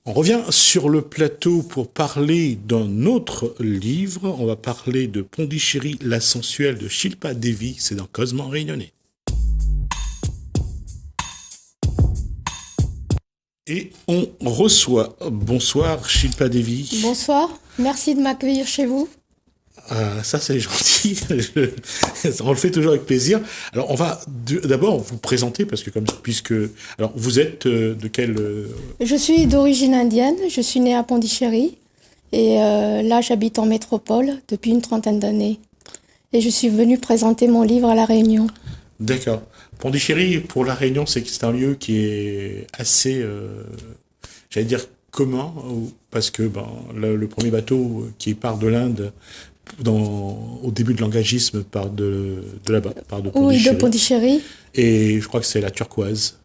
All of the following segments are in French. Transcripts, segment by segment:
On revient sur le plateau pour parler d'un autre livre. On va parler de Pondichéry, la sensuelle de Shilpa Devi. C'est dans Cosmo Réunionnais. Et on reçoit, bonsoir Shilpa Devi. Bonsoir, merci de m'accueillir chez vous. Ça c'est gentil, on le fait toujours avec plaisir. Alors on va d'abord vous présenter parce que alors vous êtes de quel Je suis d'origine indienne, je suis née à Pondichéry et là j'habite en métropole depuis une trentaine d'années. Et je suis venue présenter mon livre à La Réunion. D'accord. Pondichéry pour La Réunion, c'est un lieu qui est assez, j'allais dire commun, parce que le premier bateau qui part de l'Inde au début de l'engagisme part de là-bas, part de Pondichéry. Oui, de Pondichéry. Et je crois que c'est La Turquoise.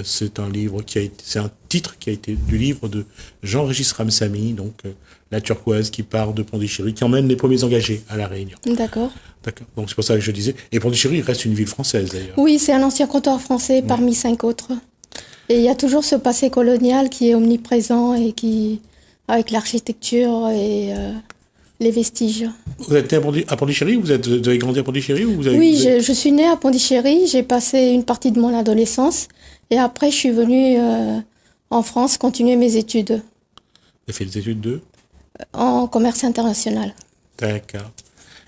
C'est un livre c'est un titre qui a été du livre de Jean-Régis Ramsamy, donc La Turquoise, qui part de Pondichéry, qui emmène les premiers engagés à La Réunion. D'accord. D'accord. Donc c'est pour ça que je disais. Et Pondichéry reste une ville française d'ailleurs. Oui, c'est un ancien comptoir français parmi 5 autres. Et il y a toujours ce passé colonial qui est omniprésent et qui, avec l'architecture et les vestiges. Vous êtes né à Pondichéry? Vous avez grandi à Pondichéry ou Oui, je suis née à Pondichéry. J'ai passé une partie de mon adolescence. Et après, je suis venue en France continuer mes études. Vous avez fait des études en commerce international. D'accord.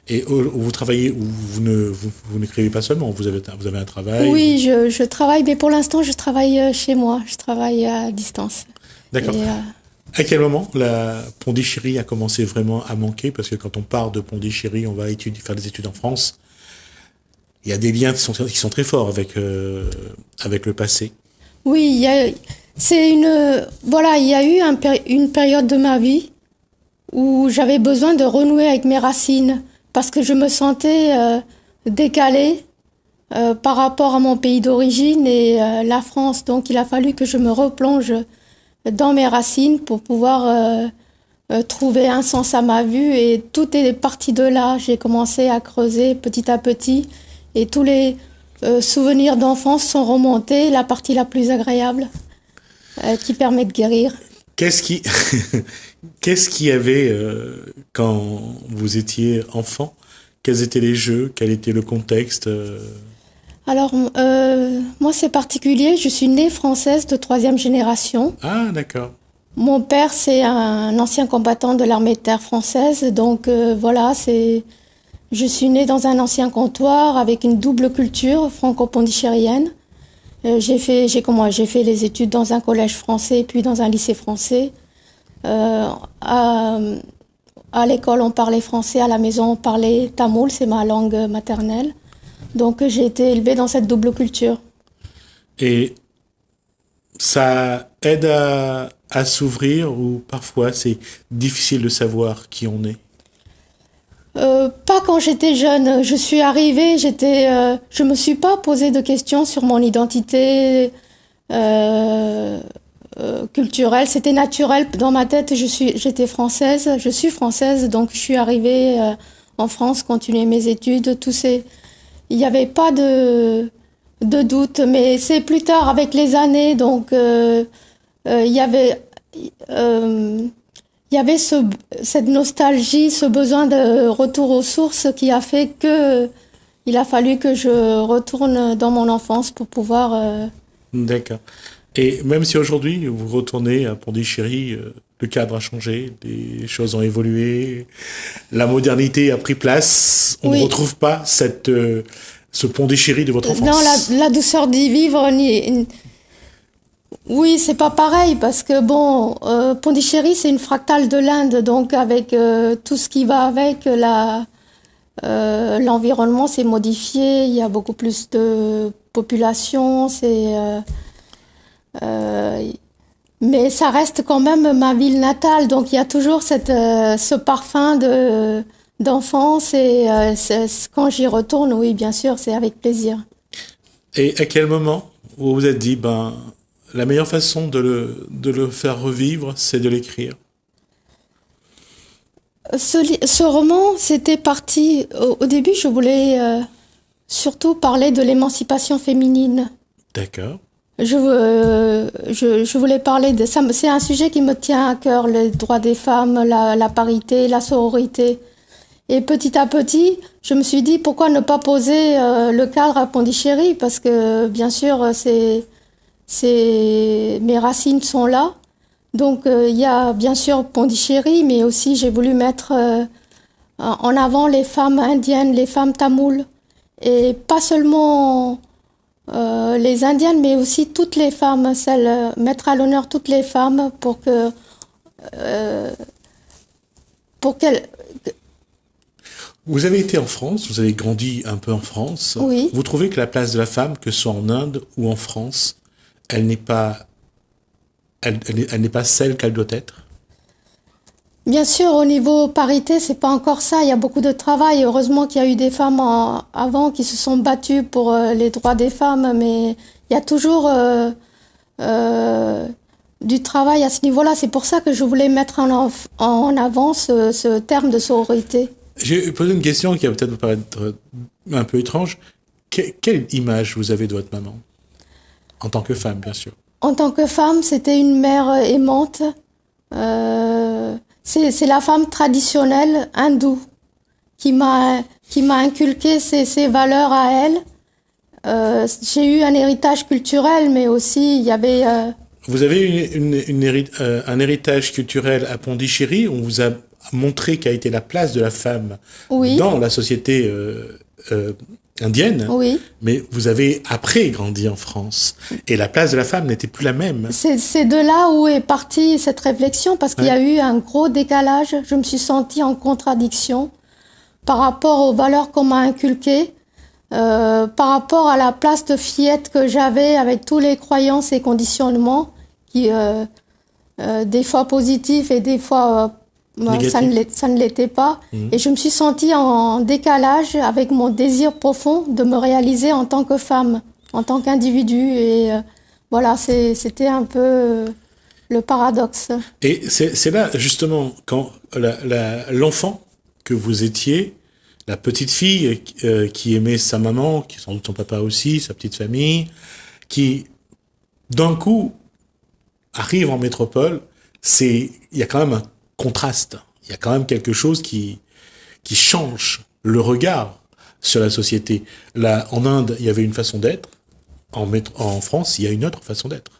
Et vous travaillez, vous n'écrivez pas seulement, vous avez un travail? Oui, je travaille, mais pour l'instant, je travaille chez moi. Je travaille à distance. D'accord. À quel moment la Pondichéry a commencé vraiment à manquer? Parce que quand on part de Pondichéry, on va faire des études en France. Il y a des liens qui sont très forts avec le passé. Oui, il y a eu une période de ma vie où j'avais besoin de renouer avec mes racines parce que je me sentais décalée par rapport à mon pays d'origine et la France. Donc il a fallu que je me replonge dans mes racines pour pouvoir trouver un sens à ma vie, et tout est parti de là. J'ai commencé à creuser petit à petit et tous les souvenirs d'enfance sont remontés, la partie la plus agréable qui permet de guérir. Qu'est-ce qu'il y avait quand vous étiez enfant? Quels étaient les jeux? Quel était le contexte? Alors, moi, c'est particulier. Je suis née française de 3e génération. Ah, d'accord. Mon père, c'est un ancien combattant de l'armée de terre française. Donc, je suis née dans un ancien comptoir avec une double culture franco-pondichéриenne. J'ai fait les études dans un collège français, puis dans un lycée français. À l'école, on parlait français. À la maison, on parlait tamoul, c'est ma langue maternelle. Donc, j'ai été élevée dans cette double culture. Et ça aide à s'ouvrir, ou parfois c'est difficile de savoir qui on est? Pas quand j'étais jeune. Je suis arrivée, je me suis pas posé de questions sur mon identité culturelle. C'était naturel dans ma tête. J'étais française. Je suis française, donc je suis arrivée en France, continuer mes études. Il n'y avait pas de doute, mais c'est plus tard avec les années. Donc il y avait cette nostalgie, ce besoin de retour aux sources qui a fait que il a fallu que je retourne dans mon enfance pour pouvoir... D'accord. Et même si aujourd'hui vous retournez à Pondichéry, le cadre a changé, les choses ont évolué, la modernité a pris place, on ne retrouve pas ce Pondichéry de votre enfance? Non, la douceur d'y vivre... Oui, c'est pas pareil parce que Pondichéry, c'est une fractale de l'Inde, donc avec tout ce qui va avec, l'environnement s'est modifié, il y a beaucoup plus de population, mais ça reste quand même ma ville natale, donc il y a toujours ce parfum d'enfance, et quand j'y retourne, oui, bien sûr, c'est avec plaisir. Et à quel moment vous vous êtes dit, la meilleure façon de le faire revivre, c'est de l'écrire? Ce roman, c'était parti... Au début, je voulais surtout parler de l'émancipation féminine. D'accord. je voulais parler de ça. C'est un sujet qui me tient à cœur, les droits des femmes, la parité, la sororité. Et petit à petit, je me suis dit pourquoi ne pas poser le cadre à Pondichéry, parce que bien sûr, mes racines sont là. Donc il y a bien sûr Pondichéry, mais aussi j'ai voulu mettre en avant les femmes indiennes, les femmes tamoules, et pas seulement les indiennes, mais aussi toutes les femmes, mettre à l'honneur toutes les femmes pour qu'elles. Vous avez été en France, vous avez grandi un peu en France. Oui. Vous trouvez que la place de la femme, que ce soit en Inde ou en France, elle n'est pas celle qu'elle doit être? Bien sûr, au niveau parité, c'est pas encore ça. Il y a beaucoup de travail. Heureusement qu'il y a eu des femmes avant qui se sont battues pour les droits des femmes, mais il y a toujours du travail à ce niveau-là. C'est pour ça que je voulais mettre en avant ce terme de sororité. J'ai posé une question qui va peut-être vous paraître un peu étrange. Quelle image vous avez de votre maman? En tant que femme, bien sûr. En tant que femme, c'était une mère aimante. C'est la femme traditionnelle hindoue qui m'a inculqué ces valeurs à elle. J'ai eu un héritage culturel, mais aussi il y avait... Vous avez un héritage culturel à Pondichéry. On vous a montré qu'a été la place de la femme oui. dans la société indienne, oui. Mais vous avez après grandi en France et la place de la femme n'était plus la même. C'est de là où est partie cette réflexion, parce qu'il y a eu un gros décalage. Je me suis sentie en contradiction par rapport aux valeurs qu'on m'a inculquées, par rapport à la place de fillette que j'avais avec tous les croyances et conditionnements qui des fois positifs et des fois ça ne l'était pas. Et je me suis sentie en décalage avec mon désir profond de me réaliser en tant que femme, en tant qu'individu. Et voilà, c'était un peu le paradoxe. Et c'est là, justement, quand l'enfant que vous étiez, la petite fille qui aimait sa maman, qui sans doute son papa aussi, sa petite famille, qui, d'un coup, arrive en métropole, il y a quand même un contraste. Il y a quand même quelque chose qui change le regard sur la société. Là, en Inde, il y avait une façon d'être. En France, il y a une autre façon d'être.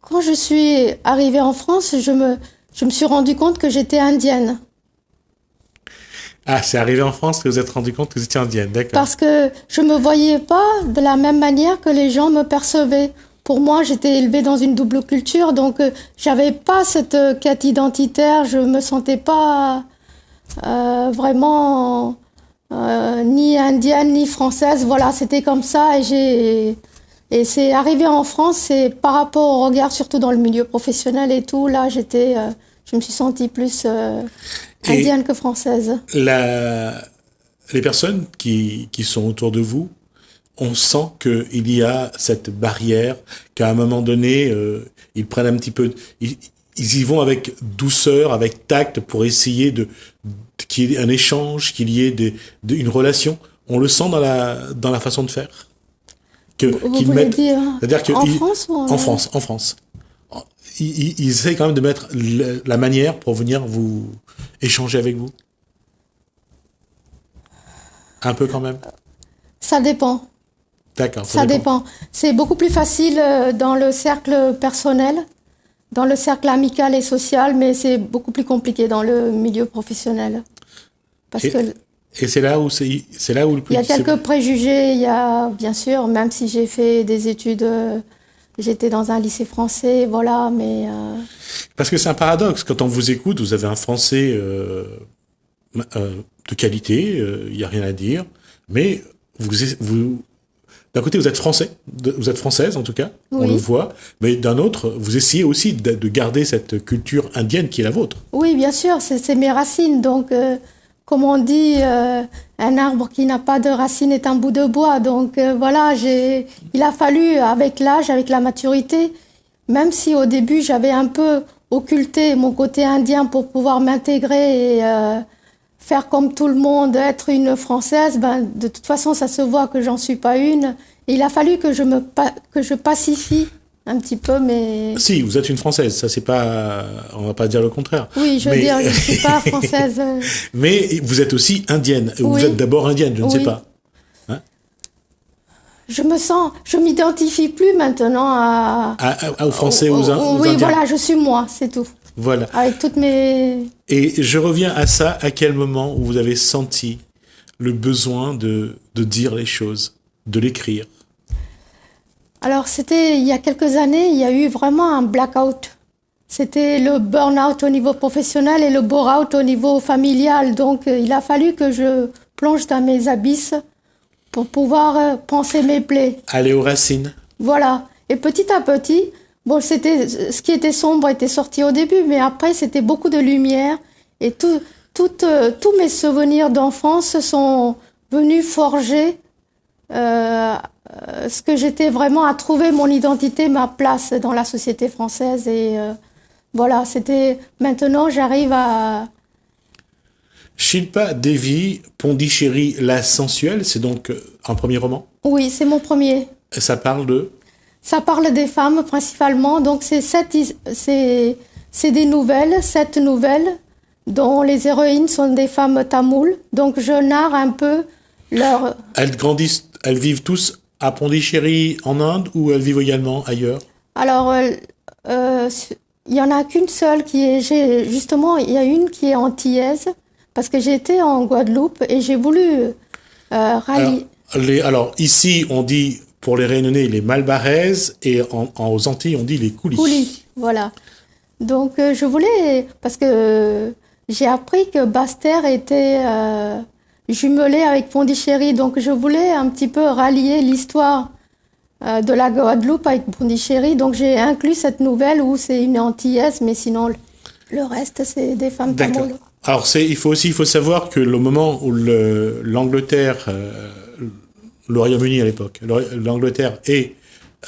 Quand je suis arrivée en France, je me suis rendu compte que j'étais indienne. Ah, c'est arrivé en France que vous êtes rendu compte que vous étiez indienne, d'accord. Parce que je me voyais pas de la même manière que les gens me percevaient. Pour moi, j'étais élevée dans une double culture, donc j'avais pas cette quête identitaire. Je me sentais pas vraiment ni indienne ni française. Voilà, c'était comme ça. Et c'est arrivé en France. C'est par rapport au regard, surtout dans le milieu professionnel et tout. Là, je me suis sentie plus indienne que française. Les personnes qui sont autour de vous, on sent qu'il y a cette barrière, qu'à un moment donné, ils prennent un petit peu... Ils y vont avec douceur, avec tact, pour essayer qu'il y ait un échange, qu'il y ait une relation. On le sent dans la façon de faire. Vous voulez dire en France ou en France. Ils essayent quand même de mettre la manière pour venir vous échanger avec vous. Un peu quand même. Ça dépend. D'accord. Ça dépend. C'est beaucoup plus facile dans le cercle personnel, dans le cercle amical et social, mais c'est beaucoup plus compliqué dans le milieu professionnel. Et c'est là où le plus... Il y a quelques préjugés. Il y a, bien sûr, même si j'ai fait des études, j'étais dans un lycée français, voilà, mais... Parce que c'est un paradoxe. Quand on vous écoute, vous avez un français de qualité, il n'y a rien à dire, mais vous d'un côté, vous êtes français, vous êtes française en tout cas, oui. On le voit, mais d'un autre, vous essayez aussi de garder cette culture indienne qui est la vôtre. Oui, bien sûr, c'est mes racines. Donc, comme on dit, un arbre qui n'a pas de racines est un bout de bois. Donc voilà, il a fallu, avec l'âge, avec la maturité, même si au début j'avais un peu occulté mon côté indien pour pouvoir m'intégrer et faire comme tout le monde, être une Française, de toute façon, ça se voit que j'en suis pas une. Il a fallu que que je pacifie un petit peu, mais... Si, vous êtes une Française, ça c'est pas... On va pas dire le contraire. Oui, je veux dire, je ne suis pas française. Mais vous êtes aussi indienne. Oui. Vous êtes d'abord indienne, je ne sais Oui. pas. Je m'identifie plus maintenant Aux Français, aux oui, Indiens. voilà, je suis moi, c'est tout. Voilà. Avec toutes mes... Et je reviens à ça, à quel moment où vous avez senti le besoin de dire les choses, de l'écrire? Alors, c'était il y a quelques années, il y a eu vraiment un blackout. C'était le burn-out au niveau professionnel et le bore-out au niveau familial. Donc, il a fallu que je plonge dans mes abysses pour pouvoir penser mes plaies. Aller aux racines. Voilà. Et petit à petit, bon, ce qui était sombre était sorti au début, mais après, c'était beaucoup de lumière. Et tous mes souvenirs d'enfance sont venus forger ce que j'étais vraiment à trouver mon identité, ma place dans la société française. Et voilà, maintenant, j'arrive à... Shilpa Devi, Pondichéry, la sensuelle, c'est donc un premier roman. Oui, c'est mon premier. Ça parle de... Ça parle des femmes principalement, donc c'est des nouvelles, 7 nouvelles, dont les héroïnes sont des femmes tamoules. Donc je narre un peu leur... Elles vivent tous à Pondichéry en Inde ou elles vivent également ailleurs? Alors, il y en a qu'une seule justement, il y a une qui est antillaise, parce que j'ai été en Guadeloupe et j'ai voulu rallier... Alors, ici, on dit, pour les Réunionnais, les Malbaraises, et aux Antilles, on dit les Coulis. Coulis, voilà. Donc, je voulais... Parce que j'ai appris que Basse-Terre était jumelée avec Pondichéry, donc je voulais un petit peu rallier l'histoire de la Guadeloupe avec Pondichéry. Donc, j'ai inclus cette nouvelle où c'est une antillaise, mais sinon, le reste, c'est des femmes tamoules. Alors, il faut savoir que le moment où l'Angleterre, le Royaume-Uni à l'époque, l'Angleterre et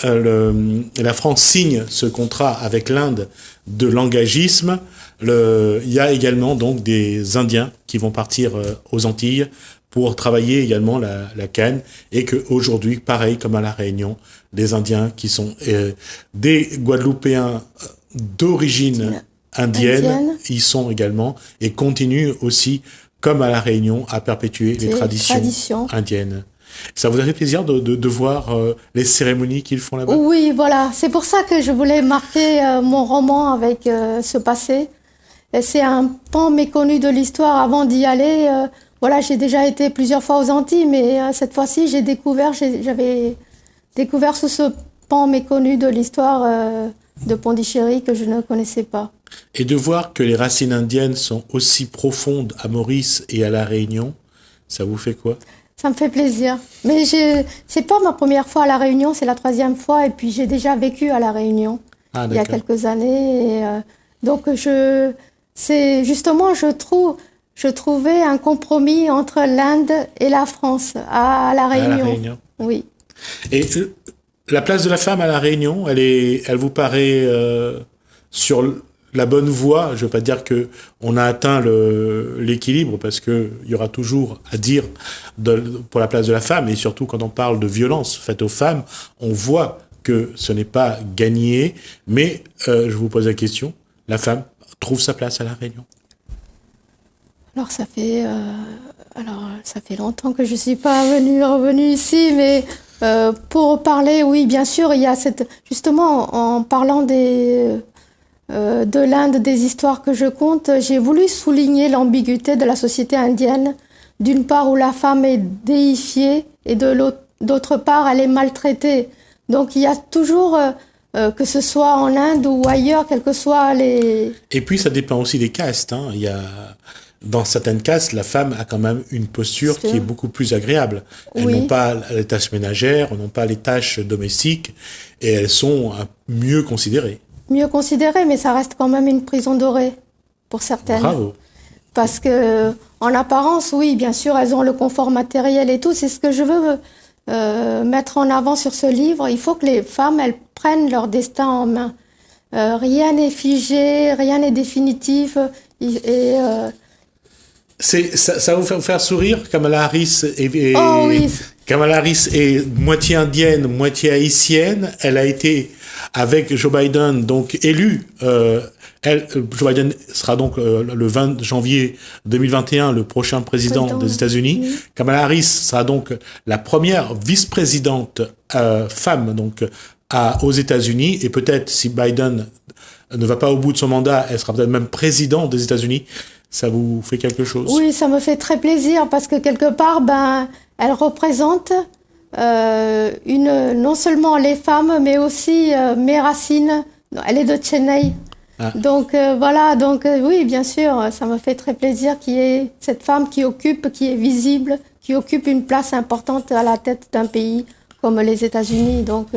la France signent ce contrat avec l'Inde de l'engagisme, il y a également donc des Indiens qui vont partir aux Antilles pour travailler également la canne, et qu'aujourd'hui, pareil comme à La Réunion, des Indiens qui sont des Guadeloupéens d'origine indienne, ils sont également et continuent aussi, comme à La Réunion, à perpétuer les traditions indiennes. Ça vous a fait plaisir de voir les cérémonies qu'ils font là-bas? Oui, voilà. C'est pour ça que je voulais marquer mon roman avec ce passé. Et c'est un pan méconnu de l'histoire. Avant d'y aller, voilà, j'ai déjà été plusieurs fois aux Antilles, mais cette fois-ci, j'avais découvert ce pan méconnu de l'histoire de Pondichéry que je ne connaissais pas. Et de voir que les racines indiennes sont aussi profondes à Maurice et à La Réunion, ça vous fait quoi? Ça me fait plaisir. Mais c'est pas ma première fois à La Réunion, c'est la 3e fois. Et puis j'ai déjà vécu à La Réunion il y a quelques années. Et, donc je trouvais un compromis entre l'Inde et la France à La Réunion. À La Réunion. Oui. Et la place de la femme à La Réunion, elle vous paraît sur la bonne voie? Je veux pas dire que on a atteint l'équilibre, parce que il y aura toujours à dire pour la place de la femme, et surtout quand on parle de violence faite aux femmes, on voit que ce n'est pas gagné. Mais je vous pose la question, la femme trouve sa place à La Réunion? Alors ça fait longtemps que je suis pas revenue ici, mais pour parler, oui, bien sûr, il y a justement, en parlant de l'Inde, des histoires que je conte, j'ai voulu souligner l'ambiguïté de la société indienne, d'une part où la femme est déifiée et d'autre part elle est maltraitée. Donc il y a toujours, que ce soit en Inde ou ailleurs, quels que soient les... Et puis ça dépend aussi des castes, hein. Dans certaines castes, la femme a quand même une posture qui est beaucoup plus agréable. Elles n'ont pas les tâches ménagères, n'ont pas les tâches domestiques, et elles sont mieux considérées. Mieux considérées, mais ça reste quand même une prison dorée pour certaines. Bravo. Parce que, en apparence, oui, bien sûr, elles ont le confort matériel et tout. C'est ce que je veux mettre en avant sur ce livre. Il faut que les femmes, elles prennent leur destin en main. Rien n'est figé, rien n'est définitif. Ça va vous faire sourire, Kamala Harris oh, oui. Kamala Harris est moitié indienne, moitié haïtienne. Elle a été, avec Joe Biden, donc élue. Joe Biden sera donc le 20 janvier 2021 le prochain président des États-Unis. Oui. Kamala Harris sera donc la première vice-présidente femme donc aux États-Unis, et peut-être si Biden ne va pas au bout de son mandat, elle sera peut-être même présidente des États-Unis. Ça vous fait quelque chose? Oui, ça me fait très plaisir parce que quelque part, elle représente non seulement les femmes, mais aussi mes racines. Elle est de Chennai. Ah. Donc voilà, oui, bien sûr, ça me fait très plaisir qu'il y ait cette femme qui est visible, qui occupe une place importante à la tête d'un pays comme les États-Unis. Donc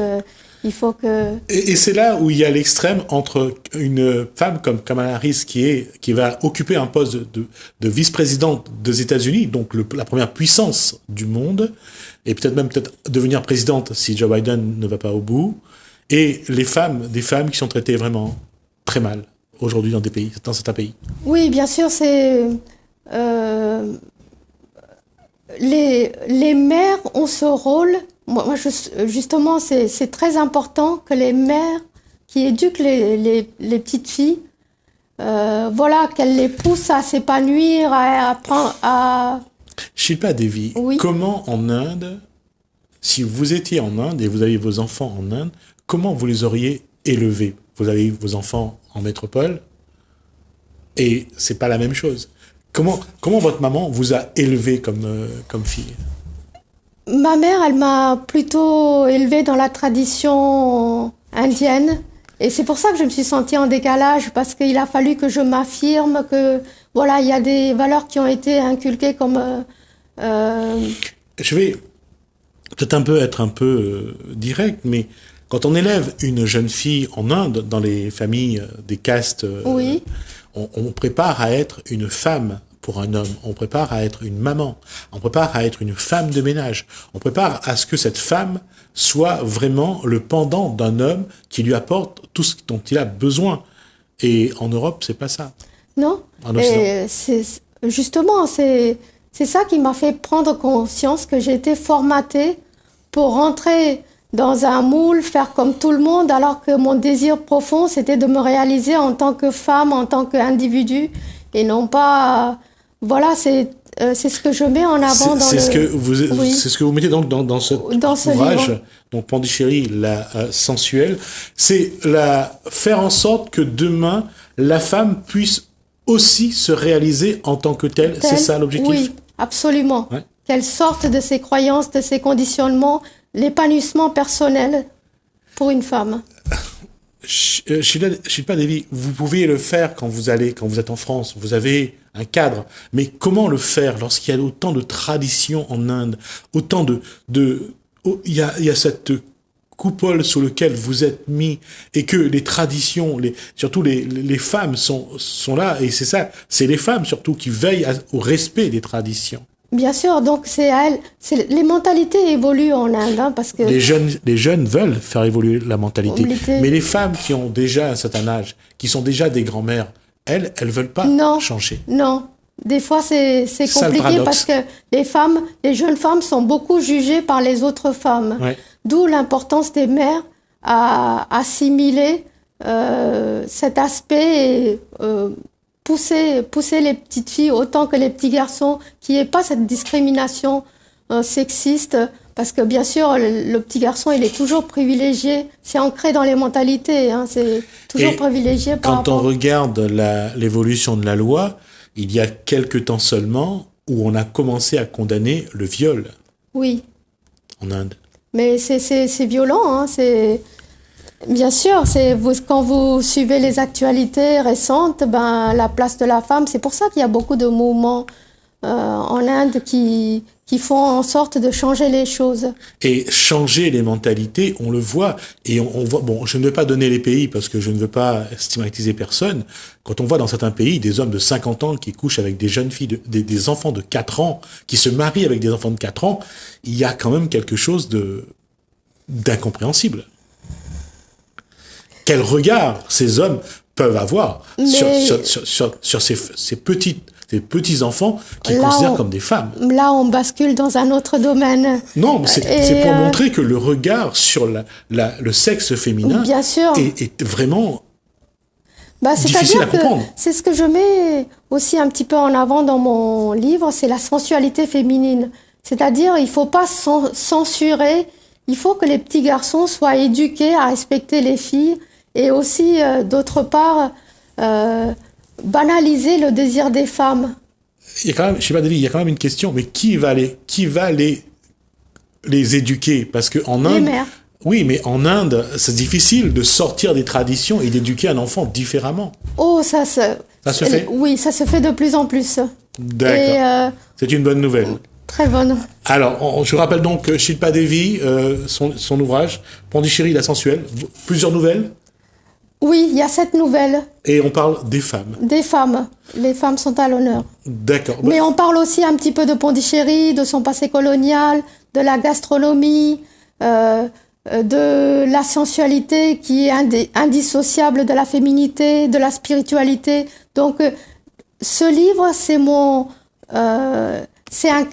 il faut que... Et c'est là où il y a l'extrême entre une femme comme Kamala Harris qui va occuper un poste de vice-présidente des États-Unis, donc la première puissance du monde, et peut-être devenir présidente si Joe Biden ne va pas au bout, et des femmes qui sont traitées vraiment très mal aujourd'hui dans certains pays. Oui, bien sûr, c'est... Les mères ont ce rôle. Moi, justement, c'est très important que les mères qui éduquent les petites filles, qu'elles les poussent à s'épanouir, à apprendre à... Shilpa Devi, oui. Comment en Inde, si vous étiez en Inde et vous aviez vos enfants en Inde, comment vous les auriez élevés? Vous avez vos enfants en métropole et c'est pas la même chose. Comment votre maman vous a élevé comme fille? Ma mère, elle m'a plutôt élevée dans la tradition indienne. Et c'est pour ça que je me suis sentie en décalage, parce qu'il a fallu que je m'affirme, que voilà, il y a des valeurs qui ont été inculquées comme... Je vais peut-être être un peu direct, mais quand on élève une jeune fille en Inde, dans les familles des castes, oui. On prépare à être une femme pour un homme, on prépare à être une maman, on prépare à être une femme de ménage, on prépare à ce que cette femme soit vraiment le pendant d'un homme qui lui apporte tout ce dont il a besoin. Et en Europe, c'est pas ça. Non. Et justement, c'est ça qui m'a fait prendre conscience que j'étais formatée pour rentrer dans un moule, faire comme tout le monde, alors que mon désir profond, c'était de me réaliser en tant que femme, en tant qu'individu, et non pas... Voilà, c'est ce que je mets en avant c'est ce que vous mettez donc dans ce ouvrage, livre. Donc Pondichéry, la sensuelle, c'est faire en sorte que demain, la femme puisse aussi se réaliser en tant que telle. C'est ça l'objectif? Oui, absolument. Ouais. Qu'elle sorte de ses croyances, de ses conditionnements, l'épanouissement personnel pour une femme. Shilpa Devi, vous pouvez le faire quand vous êtes en France, vous avez un cadre, mais comment le faire lorsqu'il y a autant de traditions en Inde, autant il y a cette coupole sous laquelle vous êtes mis, et que les traditions, surtout les femmes sont là, et c'est ça, c'est les femmes surtout qui veillent au respect des traditions. Bien sûr, donc c'est à elle. Les mentalités évoluent en Inde, parce que... Les jeunes veulent faire évoluer la mentalité. Mais les femmes qui ont déjà un certain âge, qui sont déjà des grand-mères, elles veulent pas changer. Non, des fois c'est compliqué parce que les jeunes femmes sont beaucoup jugées par les autres femmes. Ouais. D'où l'importance des mères à assimiler cet aspect et pousser les petites filles autant que les petits garçons, qu'il n'y ait pas cette discrimination sexiste, parce que bien sûr le petit garçon il est toujours privilégié, c'est ancré dans les mentalités, c'est toujours privilégié par rapport... Quand on regarde l'évolution de la loi, il y a quelque temps seulement où on a commencé à condamner le viol. Oui. En Inde. Mais c'est violent, c'est... Bien sûr, quand vous suivez les actualités récentes, la place de la femme, c'est pour ça qu'il y a beaucoup de mouvements en Inde qui font en sorte de changer les choses. Et changer les mentalités, on le voit. Et on voit, bon, je ne vais pas donner les pays parce que je ne veux pas stigmatiser personne. Quand on voit dans certains pays des hommes de 50 ans qui couchent avec des jeunes filles, des enfants de 4 ans, qui se marient avec des enfants de 4 ans, il y a quand même quelque chose d'incompréhensible. Quel regard ces hommes peuvent avoir Mais sur ces petits-enfants qu'ils là, considèrent comme des femmes. là, on bascule dans un autre domaine. Non, mais c'est Et, pour montrer que le regard sur le sexe féminin bien sûr. est vraiment Bah, difficile à c'est-à-dire que comprendre. c'est ce que je mets aussi un petit peu en avant dans mon livre, c'est la sensualité féminine. C'est-à-dire, il faut pas censurer, il faut que les petits garçons soient éduqués à respecter les filles et aussi, d'autre part, banaliser le désir des femmes. Il y a quand même, je sais pas, Devi, il y a quand même une question, mais qui va les éduquer? Parce que en Les Inde, mères. oui, mais en Inde, c'est difficile de sortir des traditions et d'éduquer un enfant différemment. Oh, Ça se fait? Oui, ça se fait de plus en plus. D'accord. Et C'est une bonne nouvelle. très bonne. Alors, je rappelle donc Shilpa Devi, son ouvrage, Pondichéry la sensuelle, plusieurs nouvelles, Oui, il y a 7 nouvelles et on parle des femmes. des femmes. Les femmes sont à l'honneur. D'accord. Mais on parle aussi un petit peu de Pondichéry, de son passé colonial, de la gastronomie, de la sensualité qui est indissociable de la féminité, de la spiritualité. Donc, ce livre, c'est un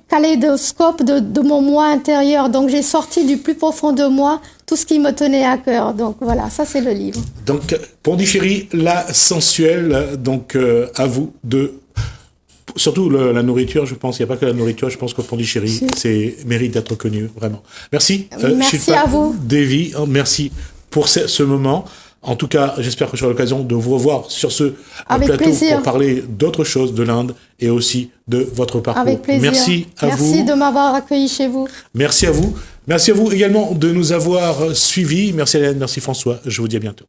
kaléidoscope de mon moi intérieur. Donc, j'ai sorti du plus profond de moi tout ce qui me tenait à cœur. Donc, voilà, ça, c'est le livre. Donc, Pondichéry la sensuelle, donc à vous de... Surtout la nourriture, je pense, il n'y a pas que la nourriture, je pense que Pondichéry, Si. c'est mérite d'être connu, vraiment. Merci. Merci Shilpa à vous. Devi, merci pour ce moment. En tout cas, j'espère que j'aurai l'occasion de vous revoir sur ce Avec plateau plaisir. pour parler d'autres choses de l'Inde et aussi de votre parcours. Avec plaisir. Merci à vous. Merci de m'avoir accueilli chez vous. Merci à vous. Merci à vous également de nous avoir suivis. Merci Hélène, merci François. Je vous dis à bientôt.